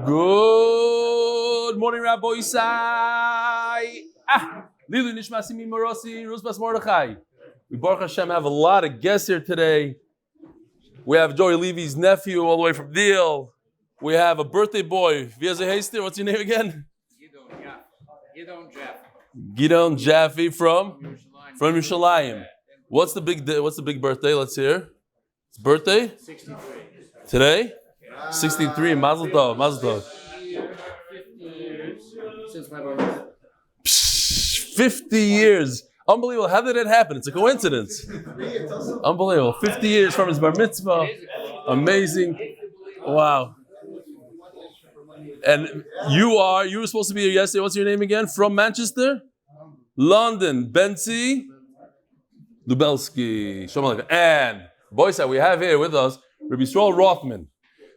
Good morning, Rabbi Isai. Leilu Nishmas Morosi, Rusbas Mordechai. We Baruch Hashem have a lot of guests here today. We have Joey Levy's nephew all the way from Deal. We have a birthday boy. What's your name again? Gidon Jaffe from Yerushalayim. What's the big birthday? Let's hear. It's birthday? 63. Today? 63. Mazel tov. 50 years since my birthday. 50 years. Unbelievable. How did it happen? It's a coincidence. Unbelievable. 50 years from his bar mitzvah. Amazing. Wow. And you were supposed to be here yesterday. What's your name again? From Manchester? London. Benzi Lubelski. And boys, we have here with us Rabbi Yisrael Rothman.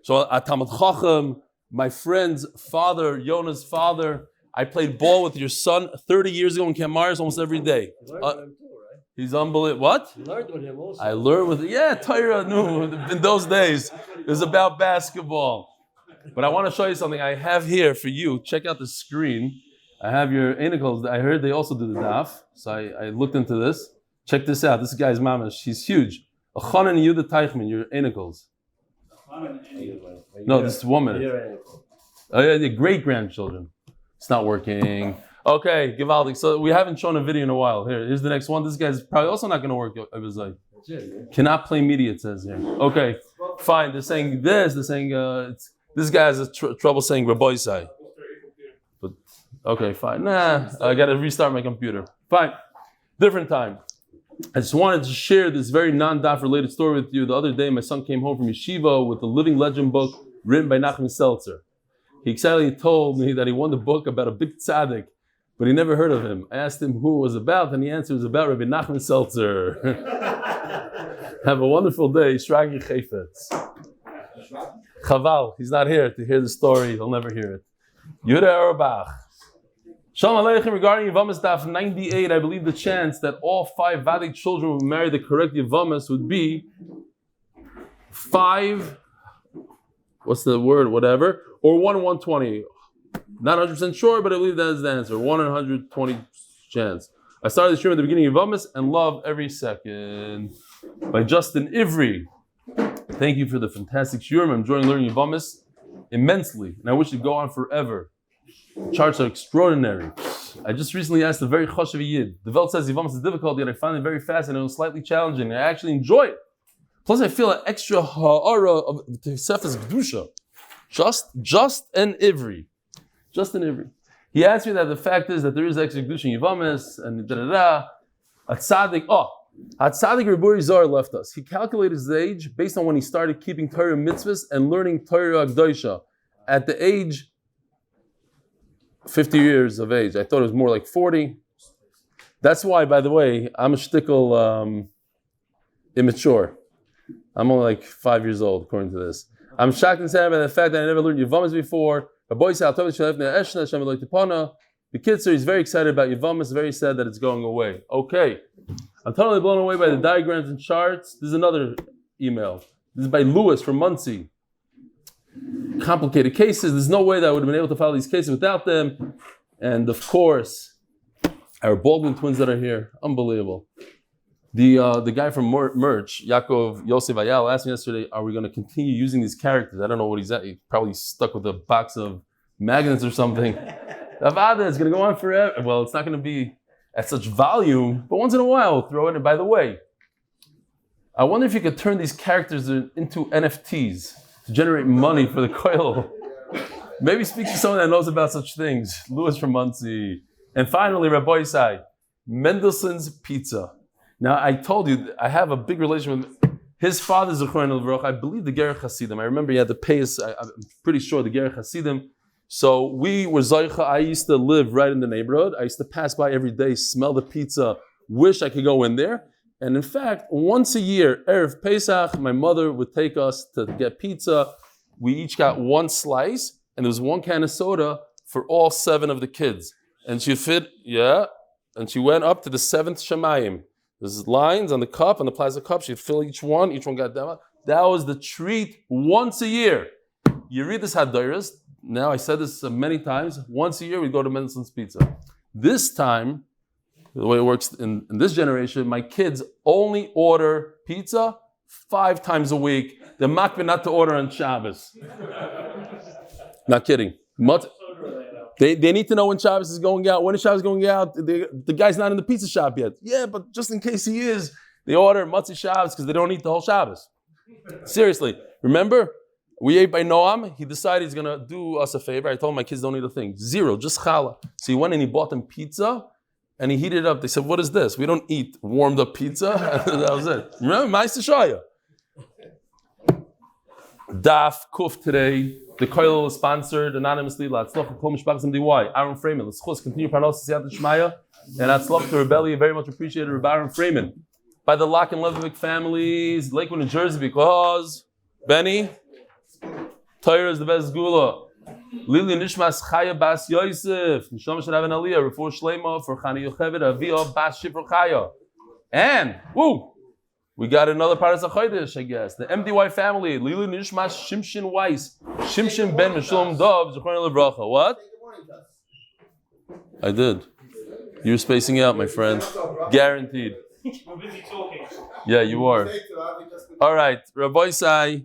So at Talmud Chacham, my friend's father, Yona's father, I played ball with your son 30 years ago in Camp Myers almost every day. You learned with him too, right? He's unbelievable. What? You learned with him also. I learned with Torah. No, in those days, it was about basketball. But I want to show you something I have here for you. Check out the screen. I have your anacles. I heard they also do the daf. So I looked into this. Check this out. This guy's mamash. She's huge. Achanan Yudah Teichman, your anacles. No, this woman. Oh yeah, the great-grandchildren. It's not working. Okay, Givaldik. So we haven't shown a video in a while. Here's the next one. This guy's probably also not going to work. I was like, cannot play media, it says here. Okay, fine. They're saying this. They're saying this guy has trouble saying Rabbi Isai. But okay, fine. I got to restart my computer. Fine. Different time. I just wanted to share this very non-daf related story with you. The other day, my son came home from yeshiva with a living legend book written by Nachman Seltzer. He excitedly told me that he won the book about a big tzaddik, but he never heard of him. I asked him who it was about, and the answer was about Rabbi Nachman Seltzer. Have a wonderful day. Shragi Chayfetz. Chaval, he's not here to hear the story. He'll never hear it. Yudah Erbach. Shalom Aleichem. Regarding Yevamos Daf 98, I believe the chance that all 5 Vadik children would marry the correct Yevamos would be 5, what's the word, whatever, or 1 in 120. Not 100% sure, but I believe that is the answer. 1 in 120 chance. I started the stream at the beginning of Yevamos and love every second. By Justin Ivry. Thank you for the fantastic shiurim. I'm enjoying learning Yevamos immensely, and I wish it would go on forever. Charts are extraordinary. I just recently asked a very choshev yid. The Welt says Yevamos is difficult, yet I find it very fast and it was slightly challenging. I actually enjoy it. Plus, I feel an extra ha'ara of Yosef's Kedusha. Just an Ivry. He asked me that the fact is that there is extra Kedusha in Yevamos and da-da-da. Hatzadik Reburi Zohar left us. He calculated his age based on when he started keeping Torah mitzvahs and learning Torah Akdosha. At the age 50 years of age. I thought it was more like 40. That's why, by the way, I'm a shtickle immature. I'm only like 5 years old, according to this. I'm shocked and sad by the fact that I never learned Yevamos before. The kids are, he's very excited about Yevamos, very sad that it's going away. Okay. I'm totally blown away by the diagrams and charts. This is another email. This is by Lewis from Muncie. Complicated cases. There's no way that I would have been able to follow these cases without them. And of course, our Baldwin twins that are here. Unbelievable. The guy from Merch, Yaakov Yosef Ayal, asked me yesterday, are we going to continue using these characters? I don't know what he's at. He's probably stuck with a box of magnets or something. Avada is going to go on forever. Well, it's not going to be at such volume, but once in a while we'll throw it in. By the way, I wonder if you could turn these characters into NFTs to generate money for the coil. Maybe speak to someone that knows about such things. Louis from Muncie. And finally, Rabbi Isai, Mendelssohn's Pizza. Now, I told you, I have a big relation with his father, Zechron Elvrach. I believe the Gerech Hasidim. I remember he had to pay us, I'm pretty sure, the Gerech Hasidim. So we were Zoicha. I used to live right in the neighborhood. I used to pass by every day, smell the pizza, wish I could go in there. And in fact, once a year, Erev Pesach, my mother would take us to get pizza. We each got 1 slice, and there was 1 can of soda for all 7 of the kids. And she and she went up to the 7th Shemayim. There's lines on the cup, on the plastic cup. She'd fill each one got that one. That was the treat once a year. You read this Hadairas, now I said this many times, once a year we go to Mendelssohn's Pizza. This time, the way it works in this generation, my kids only order pizza 5 times a week. They're makbid not to order on Shabbos. Not kidding. They need to know when Shabbos is going out. When is Shabbos going out? The guy's not in the pizza shop yet. Yeah, but just in case he is, they order Matzi Shabbos because they don't eat the whole Shabbos. Seriously. Remember? We ate by Noam. He decided he's going to do us a favor. I told him my kids don't eat a thing. 0, just challah. So he went and he bought them pizza and he heated it up. They said, what is this? We don't eat warmed up pizza. That was it. Remember? Ma'aseh Shaya. Daf Kuf today. The Koil is sponsored anonymously. Hatzlacha Kol Mishpachas MDY. Ahron Fraiman. Lzchus. Continue parnasah, siyadta, dishmaya. And hatzlacha to Rebellion. Very much appreciated. Ahron Fraiman. By the Lock and Lebovic families. Lakewood NJ because Benny. Torah is the best segulah. Leilu Nishmas Chaya Bas Yosef. Nishmas should have an Aliyah. Refuah Shilayma for Yוכbed, Aviya Bas Shipra Chaya. And we got another parnasah, I guess. The MDY Family. Leilu Nishmas Shimshon Weiss. Shimshon ben Meshulam Dov. Zechron Lebracha. What? I did. You're spacing out, my friend. Guaranteed. We're busy talking. Yeah, you are. All right, Rabbi Sai.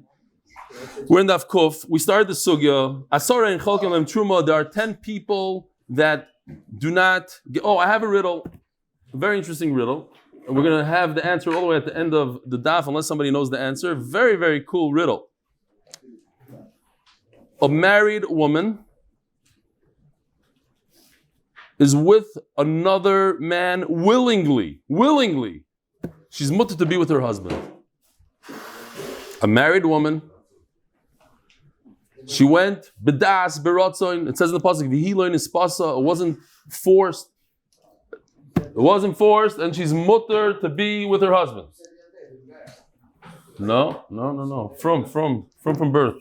We're in Daf Kuf. We started the sugya. Asara and Cholkim Lem Truma. There are 10 people that do not get. Oh, I have a riddle. A very interesting riddle. We're going to have the answer all the way at the end of the daf, unless somebody knows the answer. Very, very cool riddle. A married woman is with another man willingly. She's mutter to be with her husband. A married woman. She went bedas berotzoin. It says in the pasuk, "V'hiloin ispasa." It wasn't forced. And she's mutter to be with her husband. No. From birth.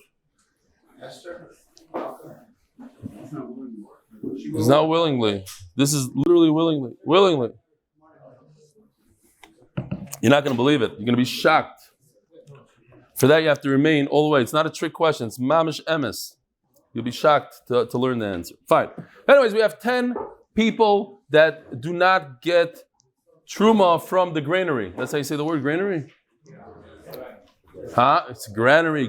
It's not willingly. This is literally willingly. You're not going to believe it. You're going to be shocked. For that, you have to remain all the way. It's not a trick question. It's mamish emes. You'll be shocked to learn the answer. Fine. Anyways, we have 10 people that do not get truma from the granary. That's how you say the word granary? Huh? It's granary.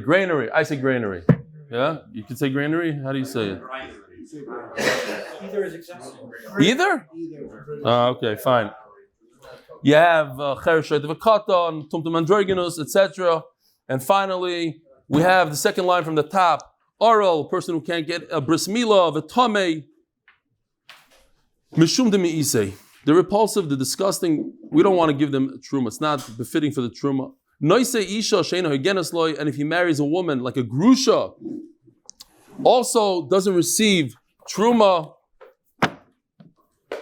I say granary. Yeah? You can say granary? How do you say it? Either is acceptable. Either? Okay, fine. You have chereshet of a katan, tumtum androgynous, etc. And finally, we have the second line from the top. Oral, a person who can't get a bris milah, of a tameh. Mishum de me'isei. They're repulsive, they're disgusting. We don't want to give them truma. It's not befitting for the truma. Noisei isha sheina higenes loy. And if he marries a woman like a grusha, also doesn't receive truma.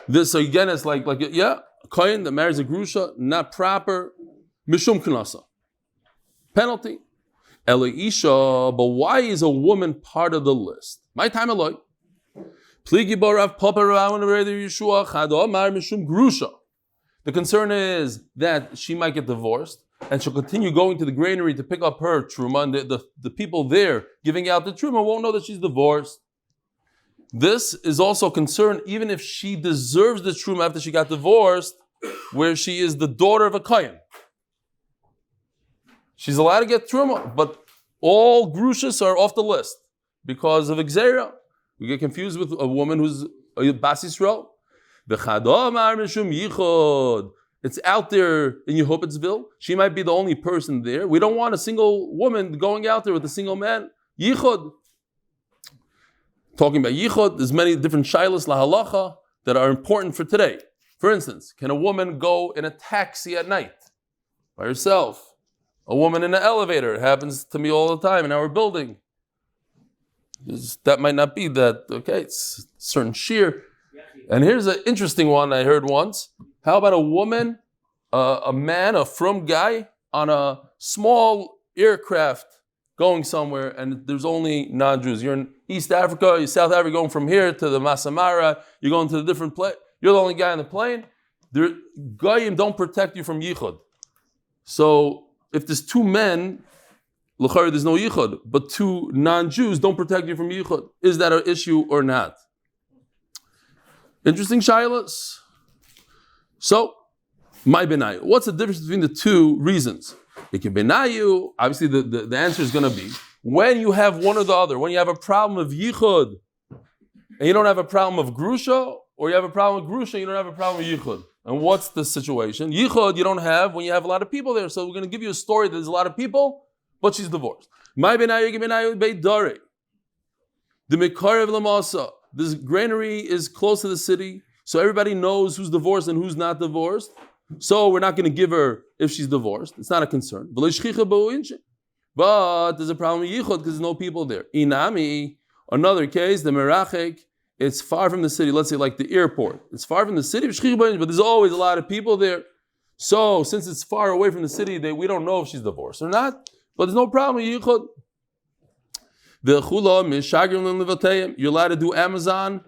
This higenes like a kohen that marries a grusha, not proper. Mishum parnasah. Penalty. Eli isha, but why is a woman part of the list? My time alone. The concern is that she might get divorced and she'll continue going to the granary to pick up her truma, and the people there giving out the truma won't know that she's divorced. This is also a concern even if she deserves the truma after she got divorced, where she is the daughter of a kohen. She's allowed to get truma, but all grushas are off the list because of Xera. We get confused with a woman who's a Bas Yisrael. It's out there in Yehupitzville. She might be the only person there. We don't want a single woman going out there with a single man. Yichud. Talking about Yichud, there's many different shilas lahalacha that are important for today. For instance, can a woman go in a taxi at night by herself? A woman in an elevator. It happens to me all the time in our building. That might not be that, okay, it's certain shear. And here's an interesting one I heard once. How about a woman, a man, a frum guy, on a small aircraft going somewhere, and there's only non-Jews. You're in East Africa, you're South Africa, going from here to the Masamara, you're going to the different place. You're the only guy on the plane. Goyim don't protect you from yichud. So if there's 2 men l'chari there's no yichud, but two non-Jews don't protect you from yichud. Is that an issue or not? Interesting shaylas. So, my benayu. What's the difference between the two reasons? Benayu, obviously the answer is going to be when you have one or the other. When you have a problem of yichud and you don't have a problem of grusha, or you have a problem with grusha and you don't have a problem with yichud. And what's the situation? Yichud you don't have when you have a lot of people there. So we're going to give you a story that there's a lot of people, but she's divorced. My benayu beidare. The mekarev lamasa. This granary is close to the city, so everybody knows who's divorced and who's not divorced. So we're not going to give her if she's divorced. It's not a concern. But there's a problem with yichud because there's no people there. Inami, another case, the merachek, it's far from the city. Let's say like the airport. It's far from the city, but there's always a lot of people there. So since it's far away from the city, we don't know if she's divorced or not. But there's no problem with yichud. You're allowed to do Amazon,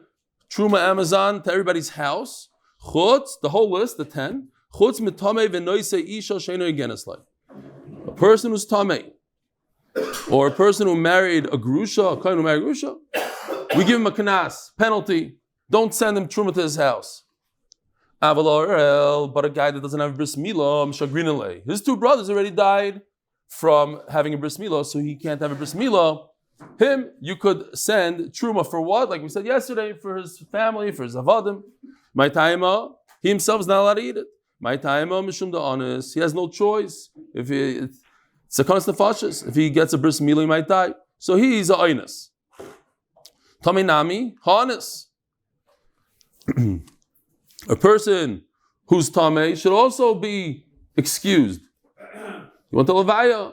Truma Amazon to everybody's house. Chutz, the whole list, the 10. Chutz mitame v'noise isha sheino yegenes. A person who's tamei, or a person who married a grusha, a kohen who married a grusha, we give him a kanas, penalty. Don't send him truma to his house. But a guy that doesn't have a bris milah, shagrinale. His two brothers already died from having a bris milah, so he can't have a bris milah. Him, you could send truma for what? Like we said yesterday, for his family, for his avadim. My taima, he himself is not allowed to eat it. My taima, mishum da honest, he has no choice. If it's a kanas nefashis, if he gets a bris milah, he might die. So he's a oinus. Taminami, honest. A person who's tamei should also be excused. You want to levaya?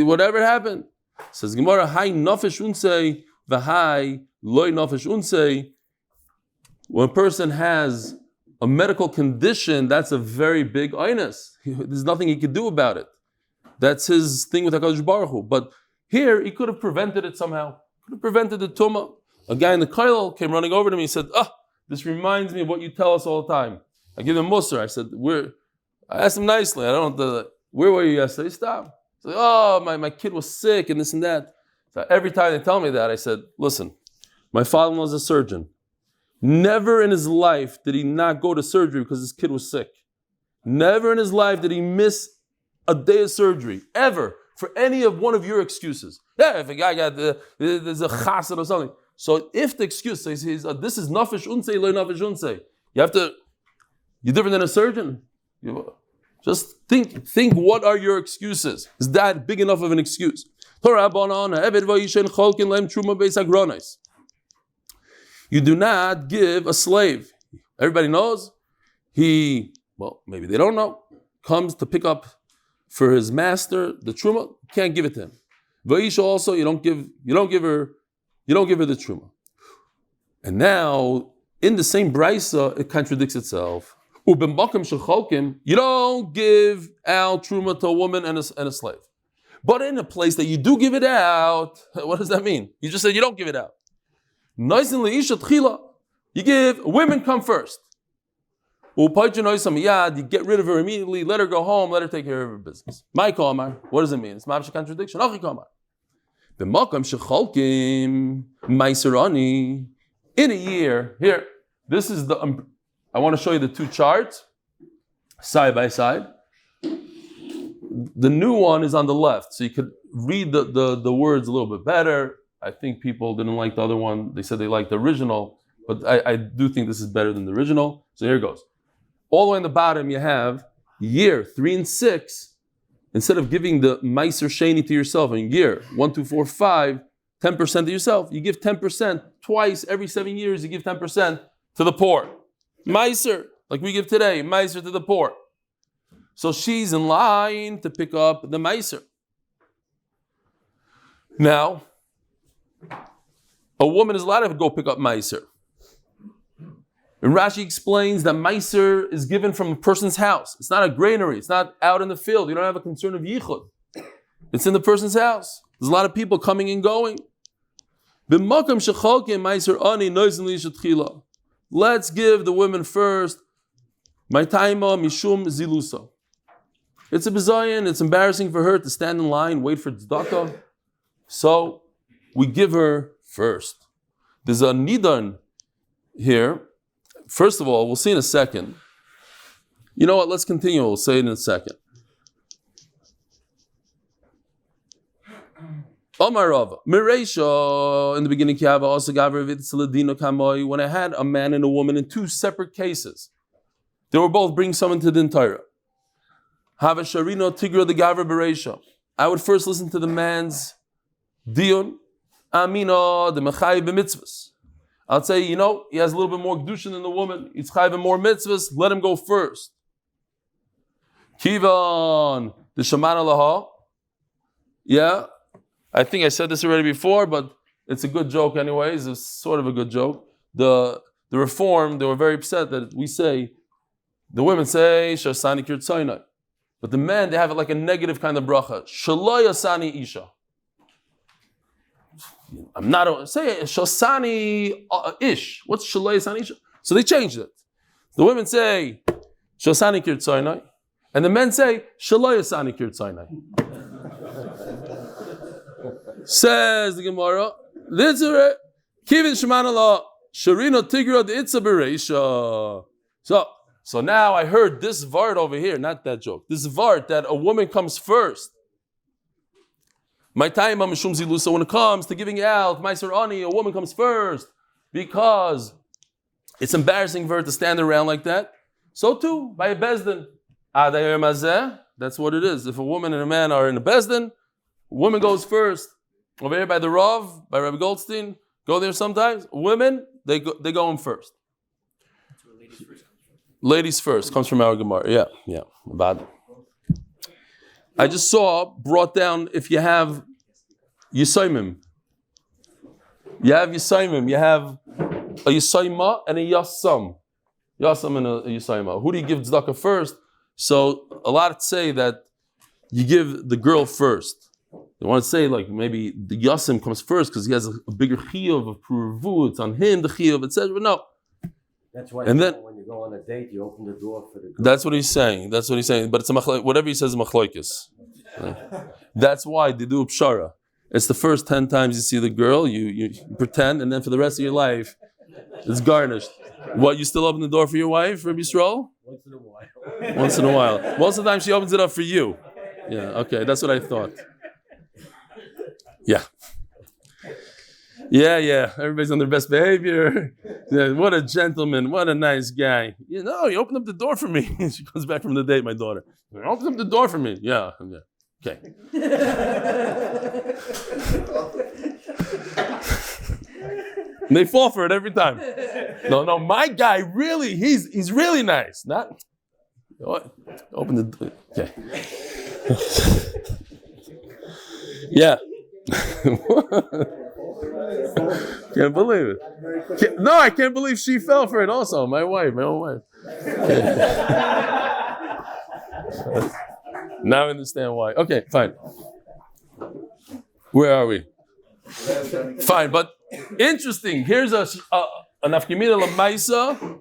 Whatever happened. Says Gemara, "Hai nafesh unsei, v'hai loy nafesh unsei." When a person has a medical condition, that's a very big oinus. There's nothing he could do about it. That's his thing with HaKadosh Baruch Hu. But here, he could have prevented it somehow. Could have prevented the tumah. A guy in the kollel came running over to me. He said, this reminds me of what you tell us all the time. I give him musar. I said, I asked him nicely. I don't know, where were you yesterday? Stop. He's like, my kid was sick and this and that. So every time they tell me that, I said, listen, my father-in-law was a surgeon. Never in his life did he not go to surgery because his kid was sick. Never in his life did he miss a day of surgery, ever, for any of one of your excuses. Yeah, if a guy there's a chassid or something. So if the excuse says, this is nafesh unsei, lo nafesh unsei, you're different than a surgeon. Just think what are your excuses? Is that big enough of an excuse? You do not give a slave. Everybody knows. Maybe they don't know. Comes to pick up for his master the truma, can't give it to him. Va'isha also, you don't give her the truma. And now, in the same brisa, it contradicts itself. You don't give out truma to a woman and a slave. But in a place that you do give it out, what does that mean? You just said you don't give it out. You give, women come first. You get rid of her immediately, let her go home, let her take care of her business. My kamar, what does it mean? It's ma'av contradiction. In a year, here, this is I want to show you the two charts, side by side. The new one is on the left, so you could read the words a little bit better. I think people didn't like the other one. They said they liked the original, but I do think this is better than the original. So here it goes. All the way on the bottom, you have year 3 and 6. Instead of giving the meiser sheni to yourself in year 1, 2, 4, 5, 10% to yourself, you give 10% twice every 7 years. You give 10% to the poor. Meiser, like we give today, meiser to the poor. So she's in line to pick up the meiser. Now, a woman is allowed to go pick up meiser. And Rashi explains that meiser is given from a person's house. It's not a granary. It's not out in the field. You don't have a concern of yichud. It's in the person's house. There's a lot of people coming and going. Let's give the women first. My taima mishum zilusa. It's a bizayin, it's embarrassing for her to stand in line, wait for tzedakah. So we give her first. There's a nidan here. First of all, we'll see in a second. You know what? Let's continue. We'll say it in a second. Omar Rava, Mireisha, in the beginning, when I had a man and a woman in two separate cases, they were both bringing someone to the Torah. Hava Sharino Tigra the Gavra Bereisha. I would first listen to the man's dion, Amina the Mechai b'mitzvahs. I'd say, he has a little bit more kedushin than the woman. He's chayv more mitzvahs. Let him go first. Kivan the Shaman Laha. Yeah. I think I said this already before, but it's a good joke anyways. It's sort of a good joke. The Reform, they were very upset that we say, the women say, Shasani Kirtzainai. But the men, they have it like a negative kind of bracha. Shaloi Asani Isha. I'm not, say Shasani Ish. What's Shaloi Asani Isha? So they changed it. The women say, Shasani Kirtzainai. And the men say, Shaloi Asani Kirtzainai. Says the Gemara, Kivin Shemanallah, Sharino Tigra the Itza Bereisha. So now I heard this vart over here, not that joke. This vart that a woman comes first. My time on Meshum Zilu. So when it comes to giving out Meiser Ani, a woman comes first because it's embarrassing for her to stand around like that. So too by a bezdin. That's what it is. If a woman and a man are in a bezdin, woman goes first. Over here by the Rav, by Rabbi Goldstein, go there sometimes. Women, they go in first. That's where ladies first comes from. Ladies first comes from our Gemara. Yeah. Bad. I just saw brought down if you have Yisaimim. You have Yisaimim. You have a Yisaima and a Yasam. Yasam and a Yisaima. Who do you give tzedakah first? So a lot say that you give the girl first. They want to say like maybe the Yasim comes first because he has a bigger chiyuv of pruvu. It's on him the chiyuv, etc. But no. That's why and then, when you go on a date, you open the door for the girl. That's what he's saying. But it's a whatever he says is machloikis. That's why they do a pshara. It's the first 10 times you see the girl, you pretend, and then for the rest of your life, it's garnished. What, you still open the door for your wife, Rabbi Yisrael? Once in a while. Once in a while. Most of the time she opens it up for you. Yeah, okay, that's what I thought. Yeah. Everybody's on their best behavior. Yeah, what a gentleman. What a nice guy. You open up the door for me. She comes back from the date, my daughter. Open up the door for me. Yeah. Okay. And they fall for it every time. No, my guy really, he's really nice. Not open the door. Okay. Yeah. Can't believe it. I can't believe she fell for it also. My own wife. Now I understand why. Okay, fine. Where are we? Fine, but interesting. Here's an afkimina l'maisa.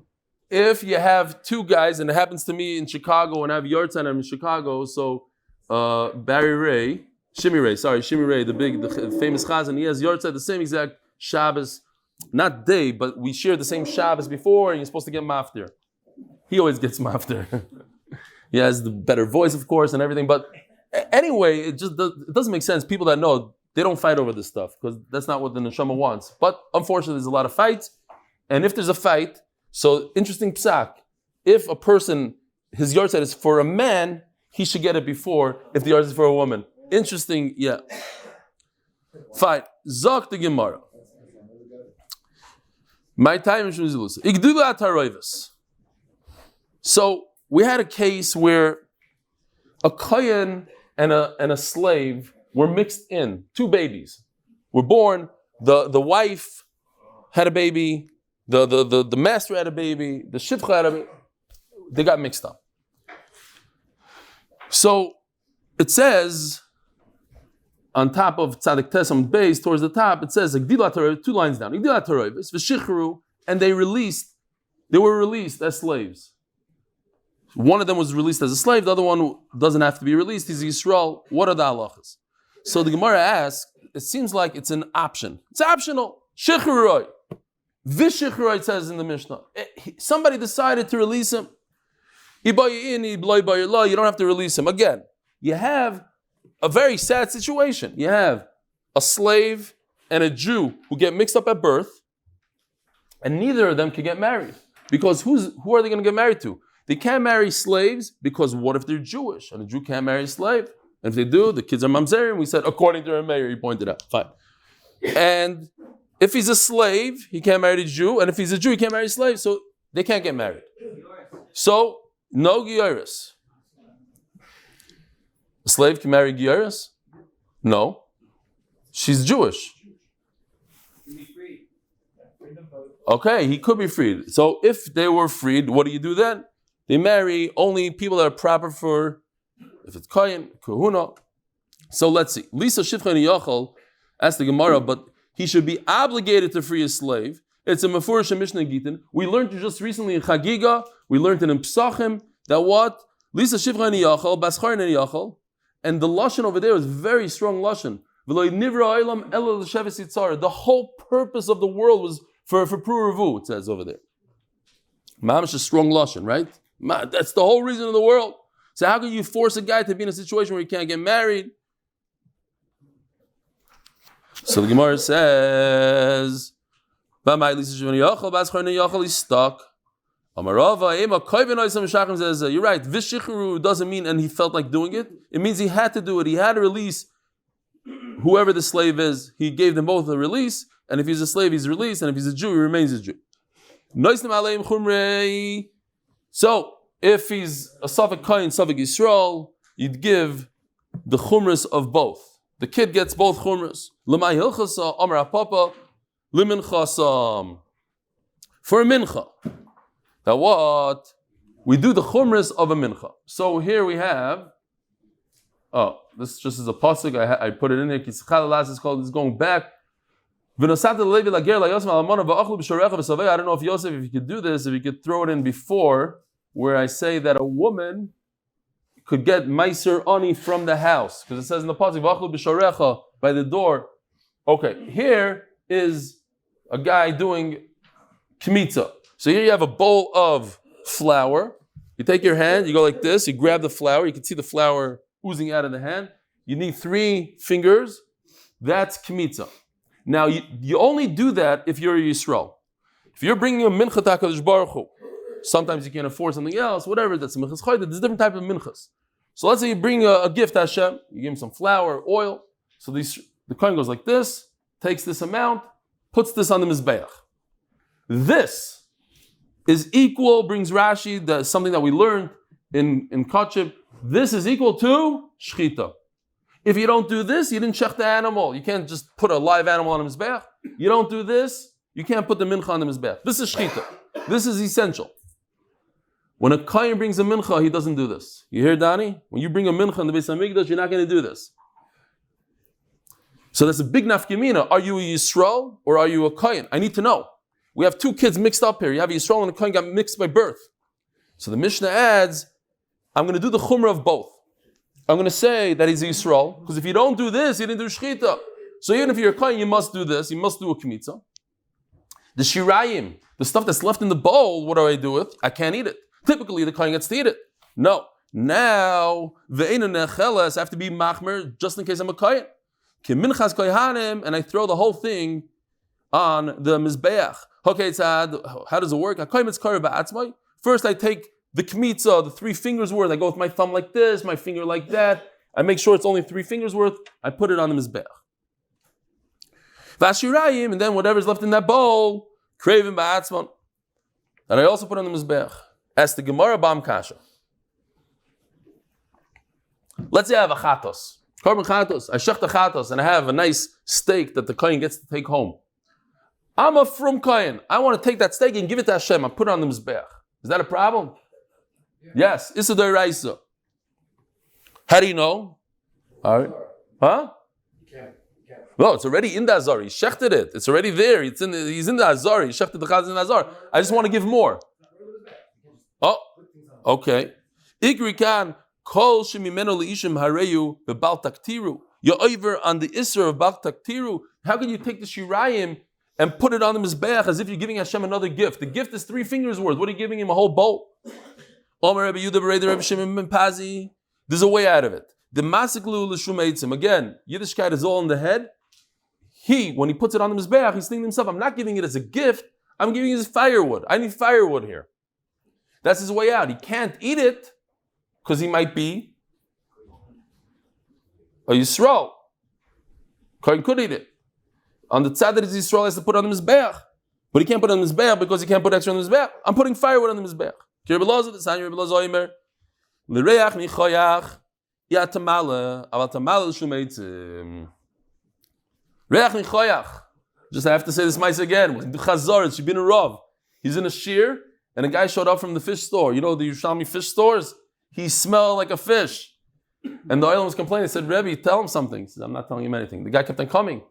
If you have two guys, and it happens to me in Chicago, and I have Yortzan, I'm in Chicago, so Shimi Ray, the famous chazan, he has Yortzai, the same exact Shabbos, not day, but we shared the same Shabbos before, and you're supposed to get maftir. He always gets maftir. He has the better voice, of course, and everything, but anyway, it doesn't make sense. People that know, they don't fight over this stuff, because that's not what the neshama wants. But unfortunately, there's a lot of fights, and if there's a fight, so interesting psak, if a person, his Yortzai is for a man, he should get it before, if the Yortzai is for a woman. Interesting, yeah. Fine. Zok the Gemara. My time is Igdula Taroivas. So we had a case where a kohen and a slave were mixed in. Two babies were born. The wife had a baby. The master had a baby. The shivcha had a baby. They got mixed up. So it says on top of Tzadik Tes Amud Beis, towards the top, it says Igdila Torah, 2 lines down. Igdila Torah, and they were released as slaves. One of them was released as a slave, the other one doesn't have to be released, he's Yisrael. What are the halachas? So the Gemara asks, it seems like it's an option. It's optional. Shechroi. Vishechroi, it says in the Mishnah. Somebody decided to release him. You don't have to release him. Again, you have a very sad situation. You have a slave and a Jew who get mixed up at birth, and neither of them can get married. Because who are they going to get married to? They can't marry slaves because what if they're Jewish? And a Jew can't marry a slave. And if they do, the kids are mamzerim. We said, according to Rameir, he pointed out. Fine. And if he's a slave, he can't marry a Jew. And if he's a Jew, he can't marry a slave. So they can't get married. So, no Gioris. A slave can marry Gioris? No. She's Jewish. Okay, he could be freed. So if they were freed, what do you do then? They marry only people that are proper for, if it's Kayin, Kahuna. So let's see. Lisa Shifchan Yachal asked the Gemara, but he should be obligated to free a slave. It's a Mefurish Mishnah Gitin. We learned just recently in Chagiga, we learned it in Psachim, that what? Lisa Shifchan Yachal, Baschar Yachal, and the Lashon over there is very strong Lashon. The whole purpose of the world was for Pruruvu, it says over there. Mamish is strong Lashon, right? That's the whole reason of the world. So how can you force a guy to be in a situation where he can't get married? So the Gemara says, he's stuck. You're right. Vishichuru doesn't mean and he felt like doing it. It means he had to do it. He had to release whoever the slave is. He gave them both a release. And if he's a slave, he's released. And if he's a Jew, he remains a Jew. So, if he's a Safek Kain, Safek Yisrael, you'd give the chumras of both. The kid gets both chumras. L'may hilchasa, amar apapa, liminchasam. For a mincha. Now what? We do the chumras of a mincha. So here we have, this just is a pasuk, I put it in here, it's called, it's going back. I don't know if Yosef, if you could do this, if you could throw it in before, where I say that a woman could get meiser ani from the house, because it says in the pasuk by the door. Okay, here is a guy doing kmitza. So here you have a bowl of flour. You take your hand, you go like this, you grab the flour. You can see the flour oozing out of the hand. You need 3 fingers. That's kmitza. Now, you only do that if you're a Yisrael. If you're bringing a mincha to HaKadosh Baruch Hu, sometimes you can't afford something else, whatever, that's a minchas chayda. There's different type of minchas. So let's say you bring a gift to Hashem, you give him some flour, oil. So the kohen goes like this, takes this amount, puts this on the mizbeach. This is equal, brings Rashi, something that we learned in Kachib, this is equal to shchita. If you don't do this, you didn't check the animal. You can't just put a live animal on the mizbeach. You don't do this, you can't put the mincha on the mizbeach. This is shchita. This is essential. When a kohen brings a mincha, he doesn't do this. You hear, Dani? When you bring a mincha in the Beis Hamikdash, you're not going to do this. So that's a big nafkemina. Are you a Yisrael or are you a kohen? I need to know. We have 2 kids mixed up here. You have a Yisrael and a kohen got mixed by birth. So the Mishnah adds, I'm going to do the chumrah of both. I'm going to say that he's a Yisrael, because if you don't do this, you didn't do shchita. So even if you're a kohen, you must do this. You must do a kmitza. The shirayim, the stuff that's left in the bowl, what do I do with? I can't eat it. Typically, the kohen gets to eat it. No. Now, ve'enu necheles, I have to be machmer just in case I'm a kohen. Kiminchas kohanim, and I throw the whole thing on the mizbeach. Okay, how does it work? First, I take the kmitza, the 3 fingers worth. I go with my thumb like this, my finger like that. I make sure it's only 3 fingers worth. I put it on the mizbeach. Vashirayim, and then whatever's left in that bowl, kravim ba'atzman. And I also put on the mizbeach. As the Gemara Bam Kasha. Let's say I have a chatos. Korban chatos. I shech the chatos, and I have a nice steak that the kohen gets to take home. I'm a frum kohen. I want to take that steak and give it to Hashem. I put it on the mizbeach. Is that a problem? Yes. Issa d'oraisa. How do you know? All right. Huh? No, it's already in the Azar. He shechted it. It's already there. He's in the Azar. He shechted the chaz in the Azar. I just want to give more. Oh, okay. Ikri kan kol shemimeno leishim hareyu bebal taktiru. You're over on the isra of bal taktiru. How can you take the shirayim and put it on the mizbeach as if you're giving Hashem another gift? The gift is 3 fingers worth. What are you giving him? A whole bowl? There's a way out of it. The masiklu l'shum eitzim. Again, Yiddishkeit is all in the head. When he puts it on the mizbeach, he's thinking to himself, I'm not giving it as a gift, I'm giving it as firewood. I need firewood here. That's his way out. He can't eat it because he might be a Yisrael. Kohen could eat it. On the tzad that is Yisrael has to put on the mizbeach. But he can't put it on the mizbeach because he can't put extra on the mizbeach. I'm putting firewood on the mizbeach. Reach just I have to say this mice again. He's in a shear, and a guy showed up from the fish store. You know the Yerushalmi fish stores? He smelled like a fish. And the oil was complaining. He said, Rebbe, tell him something. He said, I'm not telling him anything. The guy kept on coming.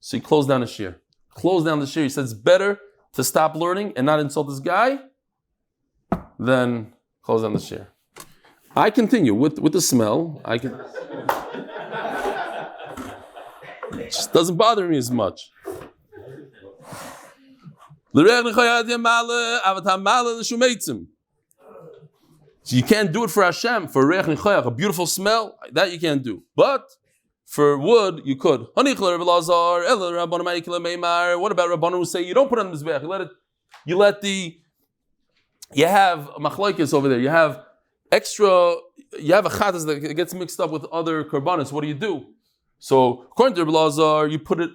So he closed down the shear. He said, it's better to stop learning and not insult this guy than close down the shear. I continue with the smell. It just doesn't bother me as much. So you can't do it for Hashem, for reach nichayach, a beautiful smell, that you can't do. But for wood, you could. What about Rabbanan who say you don't put it on the mizbeach, you have machlokes over there, you have a chattas that gets mixed up with other korbanos. What do? So according to Rabbi Lazar, you put it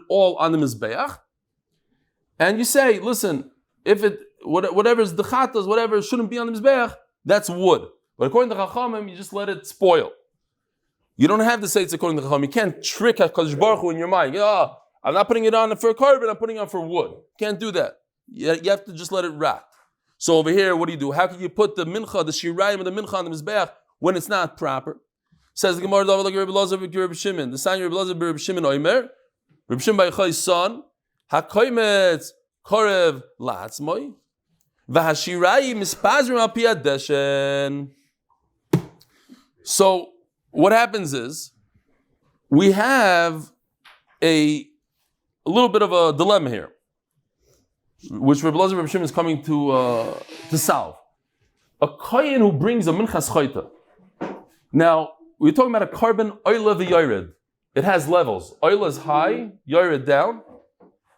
all on the mizbeach, and you say, listen, if whatever's the chattas, whatever shouldn't be on the mizbeach, that's wood. But according to Chachamim, you just let it spoil. You don't have to say it's according to Chachamim. You can't trick HaKadosh Baruch Hu in your mind. I'm not putting it on for carbon, I'm putting it on for wood. You can't do that. You have to just let it rot. So over here, what do? How can you put the mincha, the shirayim and the mincha on the mizbeach when it's not proper? Says the Gemara, like Rabbi Lazar, Rabbi Shimon. The sign of Rabbi Lazar, Rabbi Shimon Oimer, Rabbi Shimon Baichai's son, hakoymetz korev la'atzmoi, v'hashirayim mispazrim al pi hadeshen. So what happens is we have a little bit of a dilemma here, which Rabbi Lazar Rabbi Shimon is coming to solve. A kohen who brings a minchas chayta. Now, we're talking about a carbon oila v'yored. It has levels. Oila is high, yored down.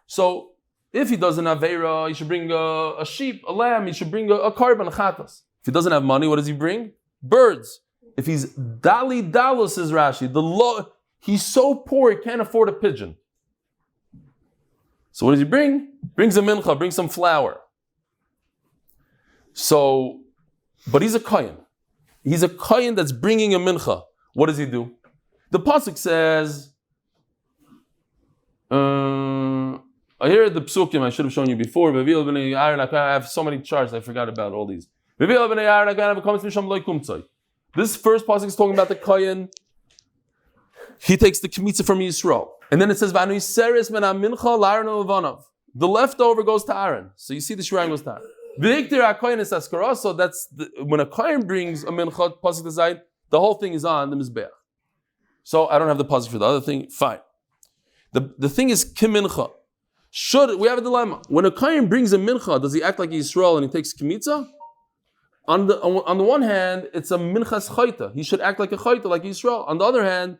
So, if he doesn't have aveira, he should bring a sheep, a lamb, he should bring a carbon, a chatas. If he doesn't have money, what does he bring? Birds. If he's dali dalos, says Rashi, he's so poor he can't afford a pigeon. So what does he bring? Brings a mincha, brings some flour. So, but he's a kohen. He's a kohen that's bringing a mincha. What does he do? The pasuk says, I hear the psukim I should have shown you before. I have so many charts, I forgot about all these. This first pasuk is talking about the kohen. He takes the kmitza from Yisrael. And then it says, the leftover goes to Aaron. So you see the shrine goes to Aaron. So that's when a kohen brings a mincha, pasuk design, the whole thing is on the mizbeach. So I don't have the pasuk for the other thing. Fine. The thing is kimincha. We have a dilemma. When a kohen brings a mincha, does he act like Yisrael and he takes kmitza? On the one hand, it's a minchas chayta. He should act like a chayta, like Yisrael. On the other hand,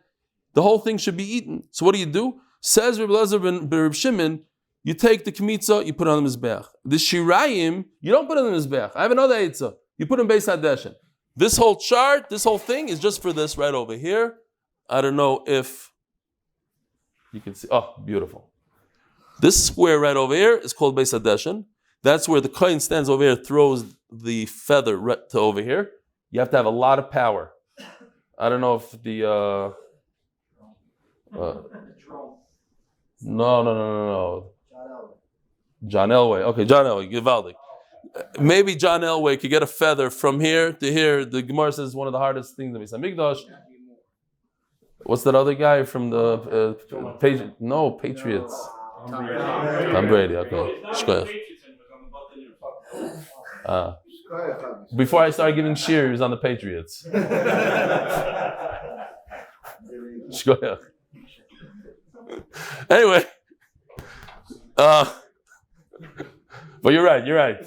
the whole thing should be eaten. So what do? Says Rabbi Lazar ben Rabbi Shimon, you take the kmitza, you put it on the mizbeach. The shirayim, you don't put it on the mizbeach. I have another eitzah. You put it in Beis Hadeshen. This whole chart, this whole thing is just for this right over here. I don't know if you can see. Oh, beautiful. This square right over here is called Beis Hadeshen. That's where the kohen stands over here, throws the feather right to over here. You have to have a lot of power. I don't know if the... No. John Elway. Okay, John Elway, Givaldic. Maybe John Elway could get a feather from here to here. The Gemara says one of the hardest things in Beis Hamikdash. What's that other guy from the Patriots? Tom Brady. Okay. before I started giving cheers on the Patriots. Shkoyach. Anyway, but you're right.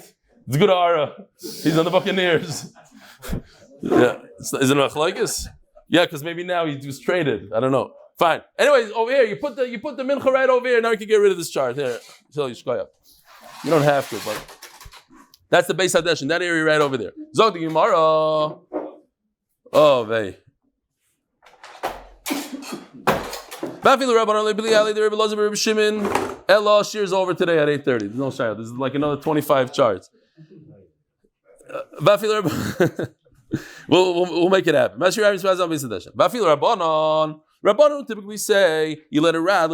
It's good aura. He's on the Buccaneers. Yeah, is it a machlokes? Yeah, because maybe now he was traded. I don't know. Fine. Anyways, over here, you put the mincha right over here. Now you can get rid of this chart. Here, you don't have to, but that's the base hadesh in that area right over there. Zog the Gemara. Oh, vey. Bafil Rabban Billyack, the Rebbe Lozav, Rebbe Shimon. Ella shears over today at 8:30. There's no shayla. This is like another 25 charts. Bafil Rabban. We'll make it happen. Bafil Rabbanon. Rabbanon typically say you let it rad.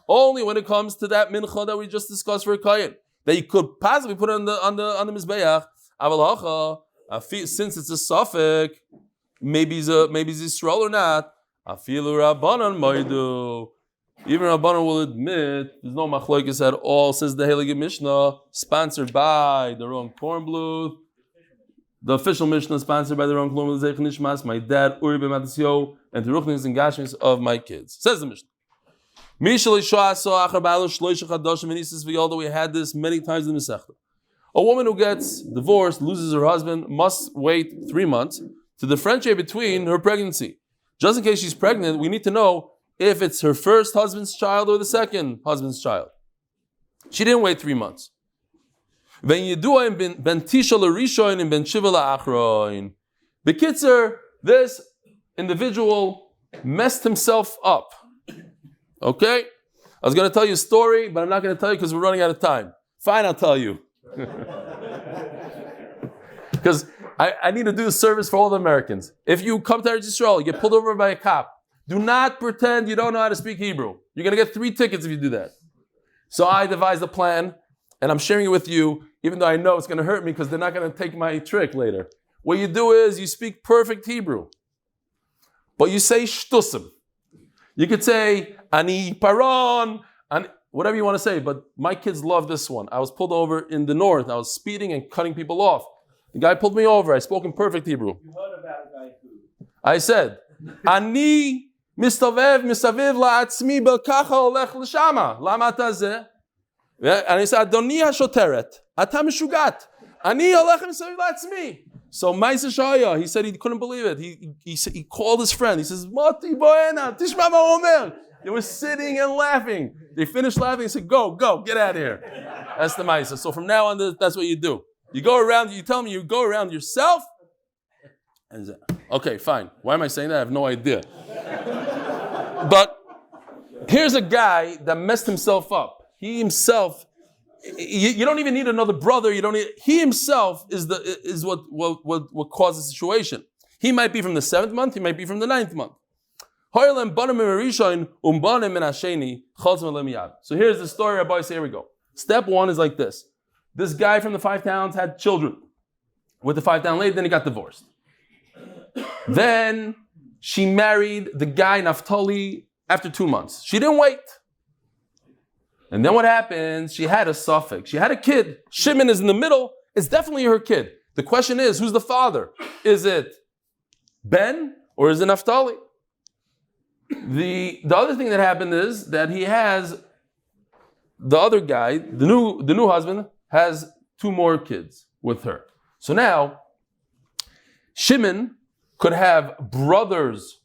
Only when it comes to that mincha that we just discussed for a kohen that you could possibly put it on the mizbeach. Since it's a suffix, maybe it's Yisrael or not. Afilu Rabbanon moidu. Even Rabbanon will admit there's no machlokes at all. Says the Heilige Mishnah, sponsored by the wrong corn blue. The official Mishnah sponsored by the wrong Lzchus, Nishmas, my dad, Uri b'Matisyo, and the Ruchnis and Gashmis of my kids. Says the Mishnah. We had this many times in the Masechta. A woman who gets divorced, loses her husband, must wait 3 months to differentiate between her pregnancy. Just in case she's pregnant, we need to know if it's her first husband's child or the second husband's child. She didn't wait 3 months. Bekitzer, this individual messed himself up. Okay? I was going to tell you a story, but I'm not going to tell you because we're running out of time. Fine, I'll tell you. Because I need to do a service for all the Americans. If you come to Eretz Yisrael, you get pulled over by a cop, do not pretend you don't know how to speak Hebrew. You're going to get 3 tickets if you do that. So I devised a plan, and I'm sharing it with you, even though I know it's going to hurt me because they're not going to take my trick later. What you do is you speak perfect Hebrew, but you say shtusim. You could say ani paron, and whatever you want to say, but my kids love this one. I was pulled over in the north. I was speeding and cutting people off. The guy pulled me over. I spoke in perfect Hebrew. You heard about a guy who? I said, ani mistavev la'atzmi belkacha olech l'shama. Lama tazeh? And he said, Adoni hashoteret, ata mishugat. Ani olech mistavev la'atzmi. So Ma'aseh Shaya, he said he couldn't believe it. He called his friend. He says, Mati boena, tishma ma'omer. They were sitting and laughing. They finished laughing. He said, go, get out of here. That's the Ma'aseh. So from now on, that's what you do. You go around, you tell me you go around yourself. And okay, fine. Why am I saying that? I have no idea. But here's a guy that messed himself up. He himself, you don't even need another brother. He himself is what caused the situation. He might be from the 7th month. He might be from the 9th month. So here's the story, Rabbi. Here we go. Step 1 is like this. This guy from the 5 towns had children with the 5 town lady, then he got divorced. Then she married the guy Naphtali after 2 months. She didn't wait. And then what happens? She had a suffix. She had a kid. Shimon is in the middle. It's definitely her kid. The question is, who's the father? Is it Ben or is it Naphtali? The other thing that happened is that he has the other guy, the new husband, has 2 more kids with her. So now, Shimon could have brothers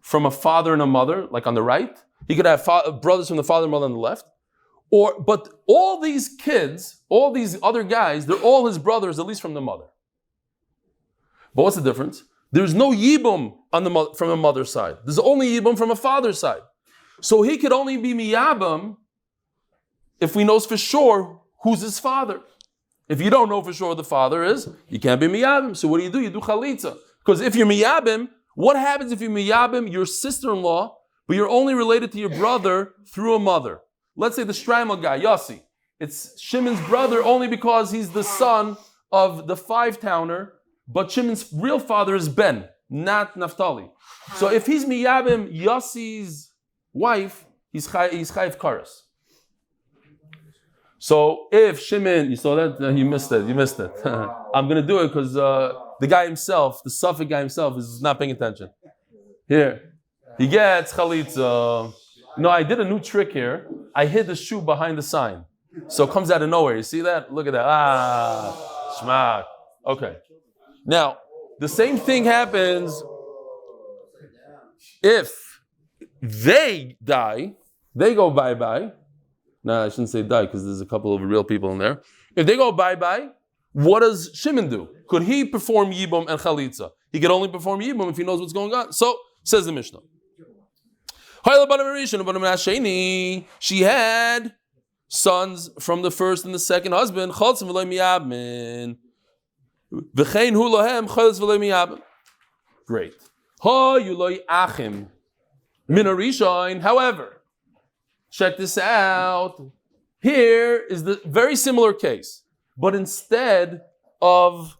from a father and a mother, like on the right. He could have brothers from the father and mother on the left. But all these kids, all these other guys, they're all his brothers, at least from the mother. But what's the difference? There's no yibum from the mother's side. There's only yibum from a father's side. So he could only be miyabam if we know for sure who's his father. If you don't know for sure who the father is, you can't be miyabim. So what do? You do chalitza. Because if you're miyabim, what happens if you're miyabim, your sister-in-law, but you're only related to your brother through a mother? Let's say the Shtraimel guy, Yossi. It's Shimon's brother only because he's the son of the 5-towner, but Shimon's real father is Ben, not Naphtali. So if he's miyabim Yossi's wife, he's chayiv karas. So if Shimon, you saw that? You missed it. I'm going to do it because the guy himself, the Suffolk guy himself, is not paying attention. Here. He gets chalitza. No, I did a new trick here. I hid the shoe behind the sign. So it comes out of nowhere. You see that? Look at that. Shmak. Okay. Now, the same thing happens if they die, they go bye-bye. No, I shouldn't say die because there's a couple of real people in there. If they go bye-bye, what does Shimon do? Could he perform Yibum and Chalitza? He could only perform Yibum if he knows what's going on. So, says the Mishnah. She had sons from the first and the second husband. Great. However, check this out. Here is the very similar case, but instead of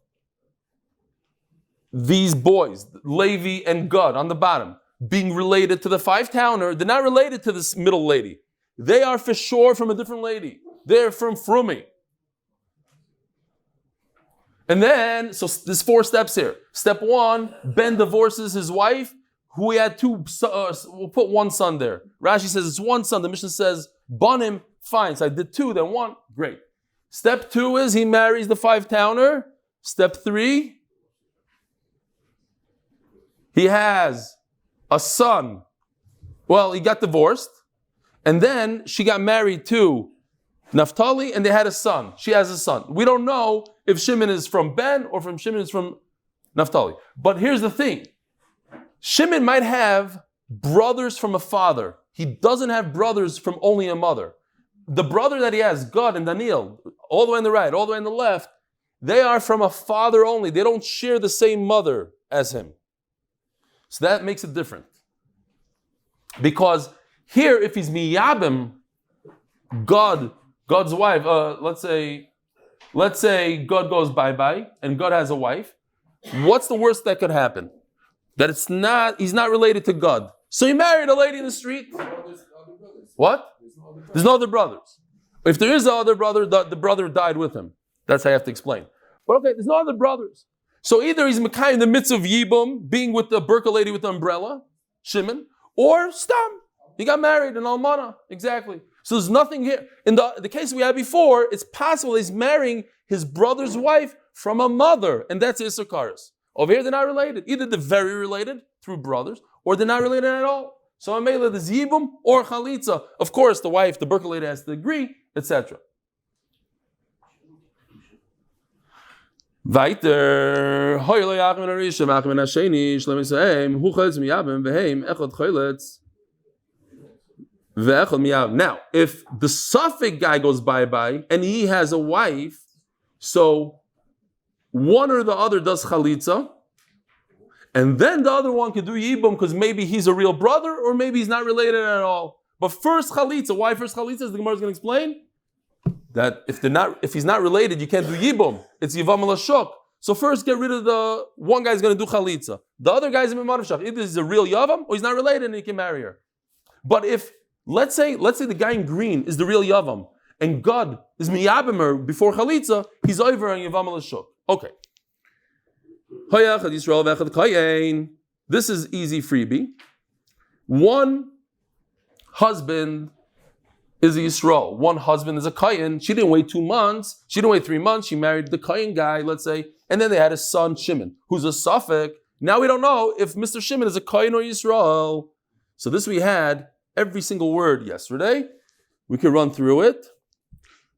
these boys, Levi and Gad on the bottom, being related to the five-towner, they're not related to this middle lady. They are for sure from a different lady. They're from Frumi. And then, so there's 4 steps here. Step 1, Ben divorces his wife, who he had 2, we'll put 1 son there. Rashi says it's 1 son. The Mishnah says, Banim, fine. So I did 2, then 1, great. Step 2 is he marries the five-towner. Step 3, he has a son. Well, he got divorced. And then she got married to Naphtali and they had a son. She has a son. We don't know if Shimon is from Ben or from Shimon is from Naphtali. But here's the thing. Shimon might have brothers from a father. He doesn't have brothers from only a mother. The brother that he has, Gad and Daniel, all the way on the right, all the way on the left, they are from a father only. They don't share the same mother as him. So that makes it different. Because here, if he's miyabim, God's wife, let's say God goes bye-bye and God has a wife, what's the worst that could happen? That he's not related to God. So he married a lady in the street. What? There's no other brothers. If there is another brother, the brother died with him. That's how I have to explain. But okay, there's no other brothers. So either he's Mekai in the midst of Yibum, being with the Burka lady with the umbrella, Shimon, or Stam. He got married in Almana. Exactly. So there's nothing here. In the case we had before, it's possible he's marrying his brother's wife from a mother, and that's Issachar's. Over here, they're not related. Either they're very related through brothers, or they're not related at all. So Amela, there's Yibum or Chalitza. Of course, the wife, the Burka lady has to agree, etc. Weiter. Now, if the Suffolk guy goes bye-bye and he has a wife, so one or the other does chalitza, and then the other one could do yibum because maybe he's a real brother or maybe he's not related at all. But first chalitza, why first chalitza? As the Gemara is going to explain, that if he's not related, you can't do yibum. It's Yevamos shok. So first get rid of the one guy's going to do chalitza. The other guy's a mimarav shach. Either he's a real yavam or he's not related and he can marry her. But if let's say the guy in green is the real yavam and God is miyabimer before chalitza, he's over on Yevamos shok. Okay. This is easy freebie. One husband is a Yisrael. One husband is a Kayan. She didn't wait 2 months. She didn't wait 3 months. She married the Kayan guy, let's say. And then they had a son, Shimon, who's a Suffolk. Now we don't know if Mr. Shimon is a Kayan or Yisrael. So this we had every single word yesterday. We can run through it.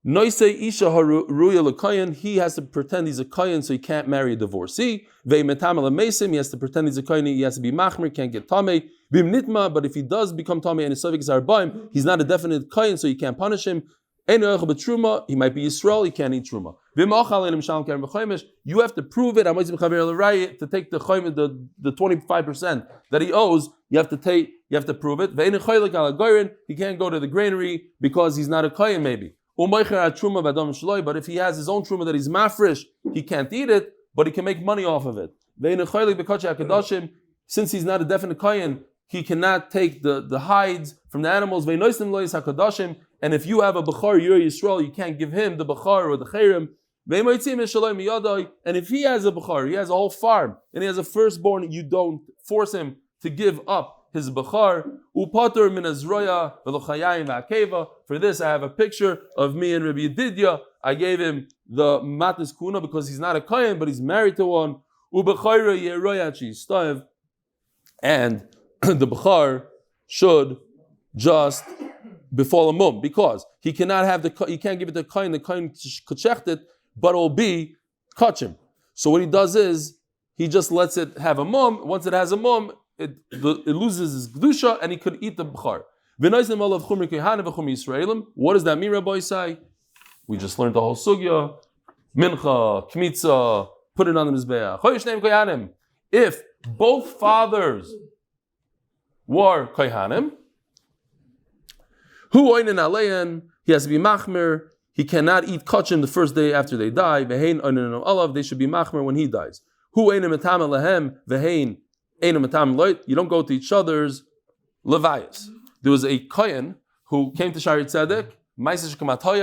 Noise isha haruya l'kayan. He has to pretend he's a kayan, so he can't marry a divorcee. Ve'metamel mesim. He has to pretend he's a kayan. He has to be machmer, can't get tamei. Bim nitma. But if he does become tamei and his sovik is arbaim, he's not a definite kayan, so you can't punish him. Eino echel b'truma. He might be Yisrael. He can't eat truma. V'mochal enim shalom karen b'chaymish. You have to prove it. To take the 25% that he owes. You have to prove it. He can't go to the granary because he's not a kayan, maybe. But if he has his own truma that he's mafresh, he can't eat it, but he can make money off of it. Since he's not a definite kayan, he cannot take the hides from the animals. And if you have a Bechar Yur Yisrael, you can't give him the Bechar or the Cherem. And if he has a Bechar, he has a whole farm, and he has a firstborn, you don't force him to give up his Bechar. For this, I have a picture of me and Rabbi Yedidya. I gave him the Matis Kuna because he's not a Kohen, but he's married to one. And the Bechar should just befall a mum, because he cannot have he can't give it to the Kohen could check it, but it will be kachim. So what he does is he just lets it have a mum. Once it has a mum, it loses its kedusha, and he could eat the Bechar. What does that mean, Rabbi Isai? We just learned the whole sugya. Mincha, kmitza, put it on the mizbeach. If both fathers were kohanim, he has to be machmer. He cannot eat kachim the first day after they die. They should be machmer when he dies. You don't go to each other's levayas. There was a kohen who came to Shari Tzedek, I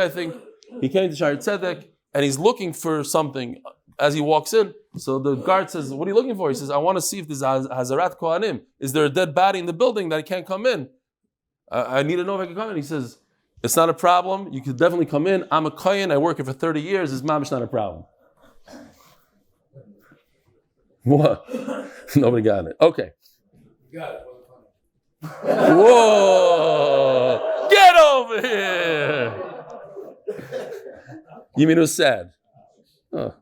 think. He came to Shari Tzedek, and he's looking for something as he walks in. So the guard says, "What are you looking for?" He says, "I want to see if there's Hazarat Kohanim. Is there a dead body in the building that I can't come in? I need to know if I can come in." He says, "It's not a problem. You could definitely come in. I'm a kohen. I work here for 30 years. It's mamish not a problem." What? Nobody got it. Okay. You got it. Whoa! Get over here! You mean it was sad? Oh.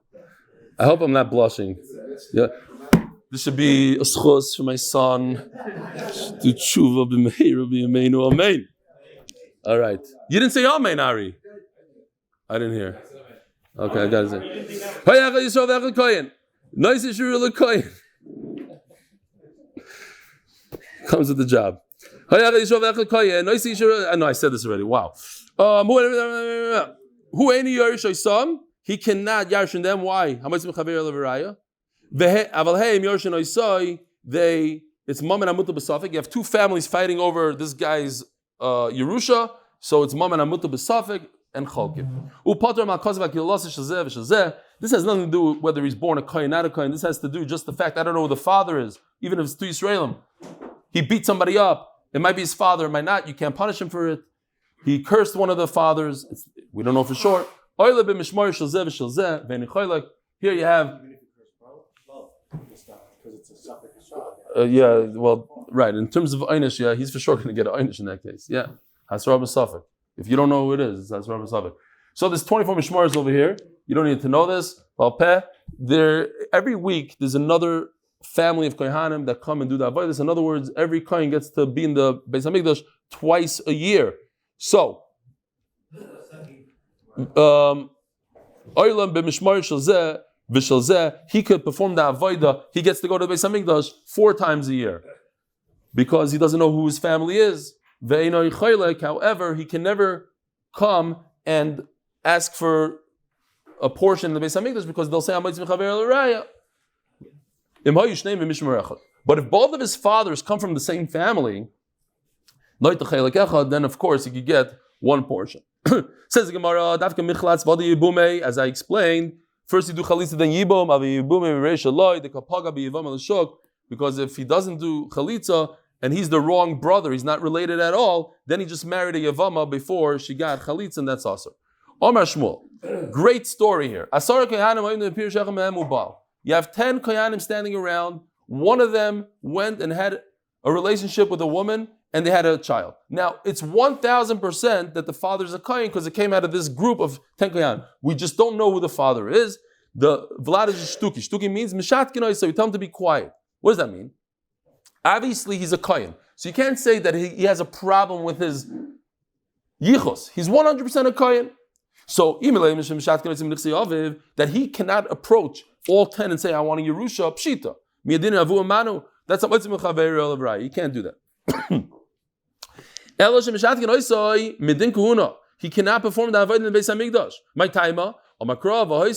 I hope I'm not blushing. Yeah. This should be a Lzchus for my son. Do tshuva b'meira b'yameinu amen. All right. You didn't say amen, Ari. I didn't hear. Okay, I got to say. Nice issue, kohen. Comes with the job. I know I said this already. Wow. Who any Yerush son? He cannot yarshin them. Why? How much it's mom and amuta b'safik. You have two families fighting over this guy's Yerusha, so it's mom and amuta b'safik and cholkim. This has nothing to do with whether he's born a kohen, not a kohen. This has to do just the fact I don't know who the father is, even if it's to Yisraelim. He beat somebody up. It might be his father, it might not. You can't punish him for it. He cursed one of the fathers. We don't know for sure. Here you have. Yeah, well, right. In terms of einish, yeah, he's for sure going to get an einish in that case. Yeah, hasra b'safek. If you don't know who it is, it's hasra b'safek. So there's 24 mishmaros over here. You don't need to know this. Every week there's another family of kohanim that come and do the avodas. In other words, every kohen gets to be in the Beis Hamikdash twice a year. So, he could perform the avodah. He gets to go to the Beis Hamikdash 4 times a year because he doesn't know who his family is. However, he can never come and ask for a portion in the Beis Hamikdash because they'll say, but if both of his fathers come from the same family, then of course he could get one portion. Says the Gemara, as I explained, first you do chalitza, then yibum, because if he doesn't do chalitza and he's the wrong brother, he's not related at all, then he just married a Yevama before she got chalitza, and that's also. Omar Shmuel, great story here. You have 10 kohanim standing around. One of them went and had a relationship with a woman, and they had a child. Now, it's 1,000% that the father is a kohen because it came out of this group of 10 kohanim. We just don't know who the father is. The Vlad is shtuki. Shtuki means mishatkinoi, so you tell him to be quiet. What does that mean? Obviously, he's a kohen. So you can't say that he has a problem with his yichus. He's 100% a kohen. So, that he cannot approach all 10 and say, I want a Yerusha, pshita. That's a you can't do that. He cannot perform the avodah in the Beis Hamikdash. My taima, it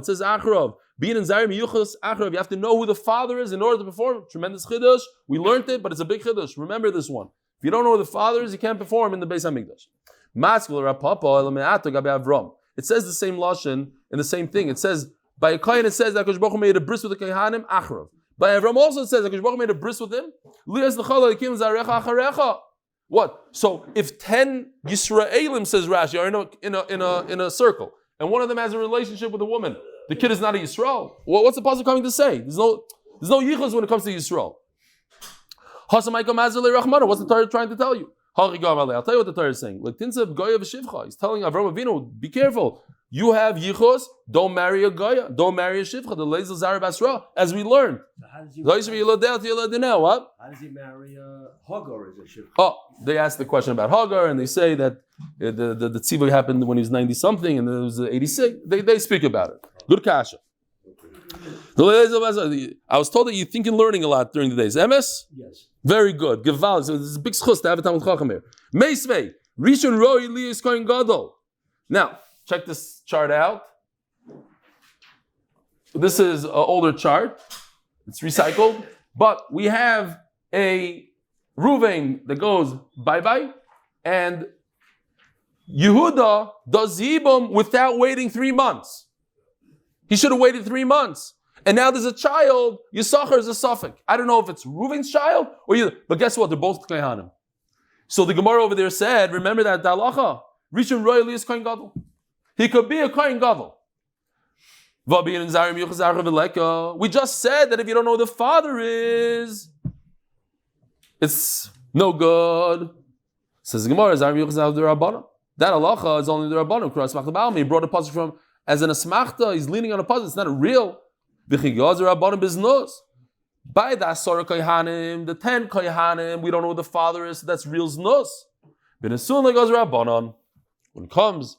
says achrov. Being in Zayim Yuchas Achrav, you have to know who the father is in order to perform. Tremendous chiddush. We learned it, but it's a big chiddush. Remember this one. If you don't know who the father is, you can't perform in the Beis Hamikdash. It says the same lashon in the same thing. It says by a kohen it says that Hakadosh Baruch Hu made a bris with the kohanim achrav. By Avram also it says that Hakadosh Baruch Hu made a bris with him. What? So if 10 Yisraelim, says Rashi, are in a circle, and one of them has a relationship with a woman, the kid is not a Yisrael. Well, what's the pasuk coming to say? There's no yichus when it comes to Yisrael. What's the Torah trying to tell you? I'll tell you what the Torah is saying. He's telling Avram Avinu, be careful. You have yichus, don't marry a goya, don't marry a shivcha. The Leilu Zand Basra, as we learned. So how does he What? How does he marry Hagar as a shivcha? Oh, they asked the question about Hagar, and they say that the tzivah happened when he was 90 something, and it was 86. They speak about it. Good kasha. I was told that you think in learning a lot during the days. MS? Yes. Very good. Gewalt. So this is a big schus to have a Talmud Chacham here. Meisvei. Rishon Roi Eli is going gadol. Now, check this chart out. This is an older chart. It's recycled. But we have a Ruvain that goes bye-bye. And Yehuda does Yibum without waiting 3 months. He should have waited 3 months. And now there's a child, Yisachar is a suffix. I don't know if it's Reuven's child or you, but guess what? They're both Kohanim. So the Gemara over there said, remember that Dalacha, Rishon Royally is Kohen Gadol. He could be a Kohen Gadol. We just said that if you don't know who the father is, it's no good. Says the Gemara, that Halacha is only the Rabbanim. He brought a pasuk from as an asmachta, he's leaning on a puzzle. It's not a real. By the Asar Kohanim, the 10 Kohanim, we don't know who the father is, so that's real znus. When it comes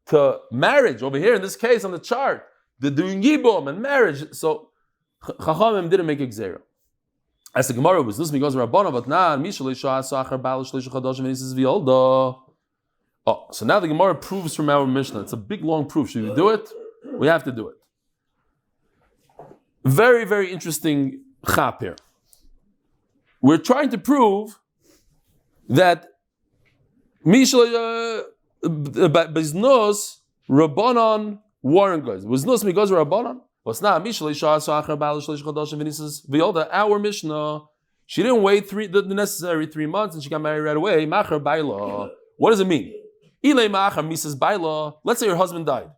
to marriage, over here in this case on the chart, they're doing yibum and marriage, so Chachamim didn't make a gzera. As the Gemara was this because Rabbanon, but now so now the Gemara proves from our Mishnah. It's a big long proof. Should we do it? We have to do it. Very, very interesting chap here. We're trying to prove that Biznus Rabbanon Warren goes. Biznus Migos Rabbanon. What's not our Mishnah? She didn't wait the necessary 3 months and she got married right away. Machar Baila. What does it mean? Ilay Machar Mrs. Baila. Let's say your husband died.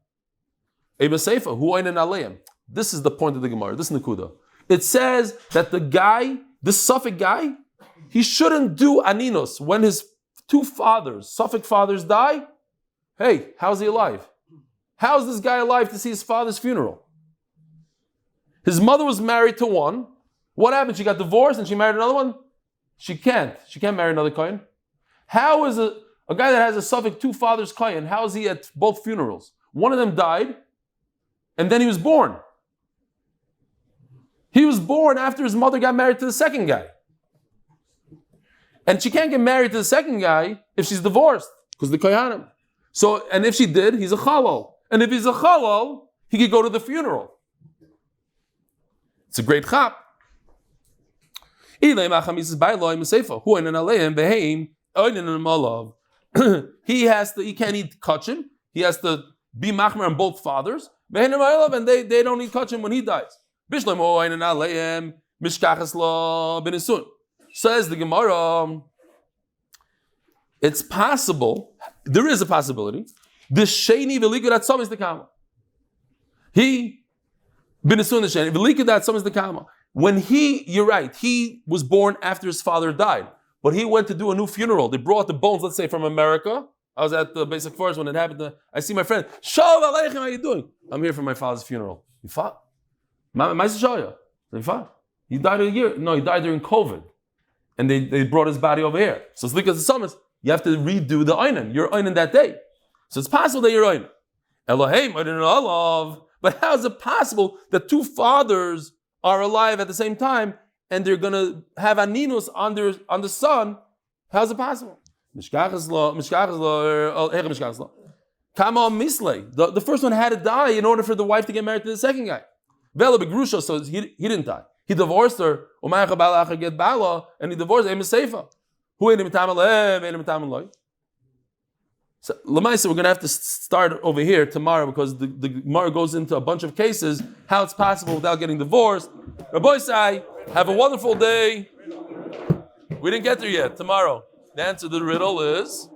Eba Seifa, who ain't an Aleim. This is the point of the Gemara. This is Nakuda. It says that the guy, this Suffolk guy, he shouldn't do aninos when his 2 fathers, Suffolk fathers, die. Hey, how's he alive? How's this guy alive to see his father's funeral? His mother was married to one. What happened? She got divorced and she married another one? She can't. She can't marry another kohen. How is a guy that has a Suffolk 2 fathers kohen, how is he at both funerals? One of them died and then he was born. He was born after his mother got married to the second guy. And she can't get married to the second guy if she's divorced, because the kohanim. So, and if she did, he's a chalal. And if he's a chalal, he could go to the funeral. It's a great chap. He can't eat kachim. He has to be machmer on both fathers. And they don't eat kachim when he dies. Says the Gemara, it's possible, there is a possibility, the sheni v'likudat som is the kama. He, b'nesun the sheni, v'likudat som is the kama. When you're right, he was born after his father died, but he went to do a new funeral. They brought the bones, let's say, from America. I was at the basic forest when it happened. I see my friend, Shalom Aleichem, how you doing? I'm here for my father's funeral. You fought? He died he died during COVID. And they brought his body over here. So it's like as the summons, you have to redo the Einan. You're Einan that day. So it's possible that you're Einan. Elohim, Einan Olav. But how is it possible that 2 fathers are alive at the same time and they're going to have Aninus on the son? How is it possible? Kama Misley. The first one had to die in order for the wife to get married to the second guy. Vela begrusha, so he didn't die. He divorced her. Get bala, and he divorced him seifa. Who ain't him tamalev, ain't him tamaloi. So Lamaisa, we're gonna have to start over here tomorrow because the Gemara goes into a bunch of cases how it's possible without getting divorced. Rabbi Sai, have a wonderful day. We didn't get there yet. Tomorrow, the answer to the riddle is.